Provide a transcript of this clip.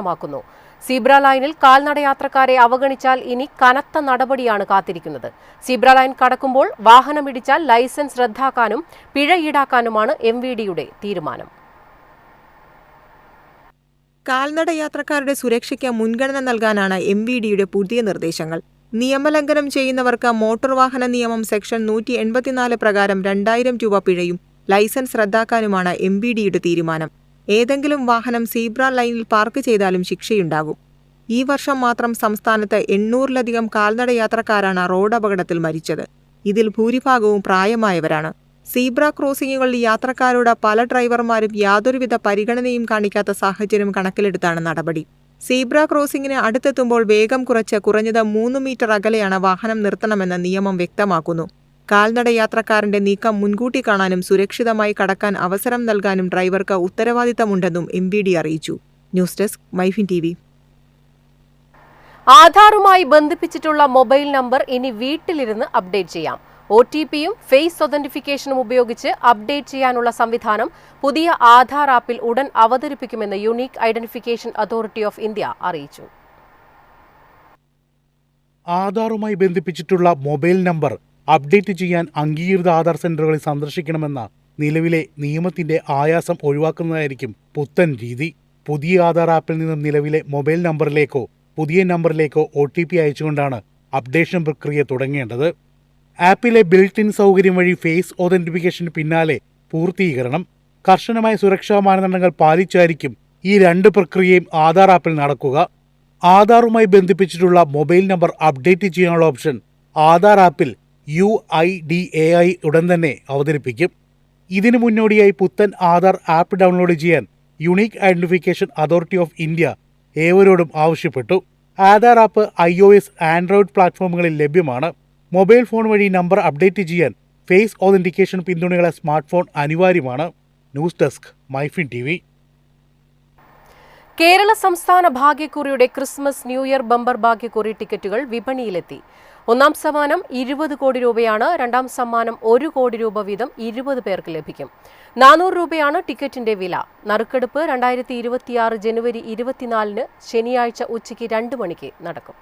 വ്യക്തമാക്കുന്നു. സീബ്ര ലൈനിൽ കാൽനടയാത്രക്കാരെ അവഗണിച്ചാൽ ഇനി കനത്ത നടപടിയാണ് കാത്തിരിക്കുന്നത്. സീബ്ര ലൈൻ കടക്കുമ്പോൾ വാഹനമിടിച്ചാൽ ലൈസൻസ് റദ്ദാക്കാനും പിഴ ഈടാക്കാനുമാണ് MVDയുടെ തീരുമാനം. കാൽനടയാത്രക്കാരുടെ സുരക്ഷയ്ക്ക് മുൻഗണന നൽകാനാണ് MVDയുടെ പുതിയ നിർദ്ദേശങ്ങൾ. നിയമലംഘനം ചെയ്യുന്നവർക്ക് മോട്ടോർ വാഹന നിയമം സെക്ഷൻ 184 പ്രകാരം 2000 രൂപ പിഴയും ലൈസൻസ് റദ്ദാക്കാനുമാണ് MVDയുടെ തീരുമാനം. ഏതെങ്കിലും വാഹനം സീബ്ര ലൈനിൽ പാർക്ക് ചെയ്താലും ശിക്ഷയുണ്ടാകും. ഈ വർഷം മാത്രം സംസ്ഥാനത്ത് 800-ലധികം കാൽനടയാത്രക്കാരാണ് റോഡ് അപകടത്തിൽ മരിച്ചത്. ഇതിൽ ഭൂരിഭാഗവും പ്രായമായവരാണ്. സീബ്ര ക്രോസിംഗുകളിൽ യാത്രക്കാരോട് പല ഡ്രൈവർമാരും യാതൊരുവിധ പരിഗണനയും കാണിക്കാത്ത സാഹചര്യം കണക്കിലെടുത്താണ് നടപടി. സീബ്ര ക്രോസിംഗിന് അടുത്തെത്തുമ്പോൾ വേഗം കുറഞ്ഞത് 3 മീറ്റർ അകലെയാണ് വാഹനം നിർത്തണമെന്ന് നിയമം വ്യക്തമാക്കുന്നു. കാൽനടയാത്രക്കാരന്റെ നീക്കം മുൻകൂട്ടി കാണാനും സുരക്ഷിതമായി കടക്കാൻ അവസരം നൽകാനും ഡ്രൈവർക്ക് ഉത്തരവാദിത്തമുണ്ടെന്നും MVD അറിയിച്ചു. News desk MyFin TV. ആധാറുമായി ബന്ധിപ്പിച്ചിട്ടുള്ള മൊബൈൽ നമ്പർ ഇനി വീട്ടിലിരുന്ന് അപ്ഡേറ്റ് ചെയ്യാം. OTPയും ഫേസ് ഒതന്റിഫിക്കേഷനും ഉപയോഗിച്ച് അപ്ഡേറ്റ് ചെയ്യാനുള്ള സംവിധാനം പുതിയ ആധാർ ആപ്പിൽ ഉടൻ അവതരിപ്പിക്കുമെന്ന് unique identification authority of India അറിയിച്ചു. ആധാറുമായി ബന്ധിപ്പിച്ചിട്ടുള്ള മൊബൈൽ നമ്പർ അപ്ഡേറ്റ് ചെയ്യാൻ അംഗീകൃത ആധാർ സെന്ററുകളിൽ സന്ദർശിക്കണമെന്ന നിലവിലെ നിയമത്തിന്റെ ആയാസം ഒഴിവാക്കുന്നതായിരിക്കും പുത്തൻ രീതി. പുതിയ ആധാർ ആപ്പിൽ നിന്നും നിലവിലെ മൊബൈൽ നമ്പറിലേക്കോ പുതിയ നമ്പറിലേക്കോ OTP അയച്ചുകൊണ്ടാണ് അപ്ഡേഷൻ പ്രക്രിയ തുടങ്ങേണ്ടത്. ആപ്പിലെ ബിൽറ്റ് ഇൻ സൗകര്യം വഴി ഫേസ് ഒതന്റിഫിക്കേഷന് പിന്നാലെ പൂർത്തീകരണം. കർശനമായ സുരക്ഷാ മാനദണ്ഡങ്ങൾ പാലിച്ചായിരിക്കും ഈ രണ്ട് പ്രക്രിയയും ആധാർ ആപ്പിൽ നടക്കുക. ആധാറുമായി ബന്ധിപ്പിച്ചിട്ടുള്ള മൊബൈൽ നമ്പർ അപ്ഡേറ്റ് ചെയ്യാനുള്ള ഓപ്ഷൻ ആധാർ ആപ്പിൽ UIDAI ഉടൻ തന്നെ അവതരിപ്പിക്കും. ഇതിനു മുന്നോടിയായി പുത്തൻ ആധാർ ആപ്പ് ഡൗൺലോഡ് ചെയ്യാൻ unique identification authority of India ഏവരോടും ആവശ്യപ്പെട്ടു. ആധാർ ആപ്പ് iOS, ആൻഡ്രോയിഡ് പ്ലാറ്റ്ഫോമുകളിൽ ലഭ്യമാണ്. മൊബൈൽ ഫോൺ വഴി നമ്പർ അപ്ഡേറ്റ് ചെയ്യാൻ ഫേസ് ഓതന്റിക്കേഷൻ പിന്തുണയുള്ള സ്മാർട്ട് ഫോൺ അനിവാര്യമാണ്. News desk MyFin TV. Kerala സംസ്ഥാന ഭാഗ്യക്കുറിയുടെ ക്രിസ്മസ് ന്യൂ ഇയർ ബമ്പർ ഭാഗ്യക്കുറി ടിക്കറ്റുകൾ വിപണിയിലെത്തി. ഒന്നാം സമ്മാനം 20 കോടി രൂപയാണ്. രണ്ടാം സമ്മാനം 1 കോടി രൂപ വീതം 20 പേർക്ക് ലഭിക്കും. 400 രൂപയാണ് ടിക്കറ്റിന്റെ വില. നറുക്കെടുപ്പ് 2026 ജനുവരി 24 ശനിയാഴ്ച ഉച്ചയ്ക്ക് 2 മണിക്ക് നടക്കും.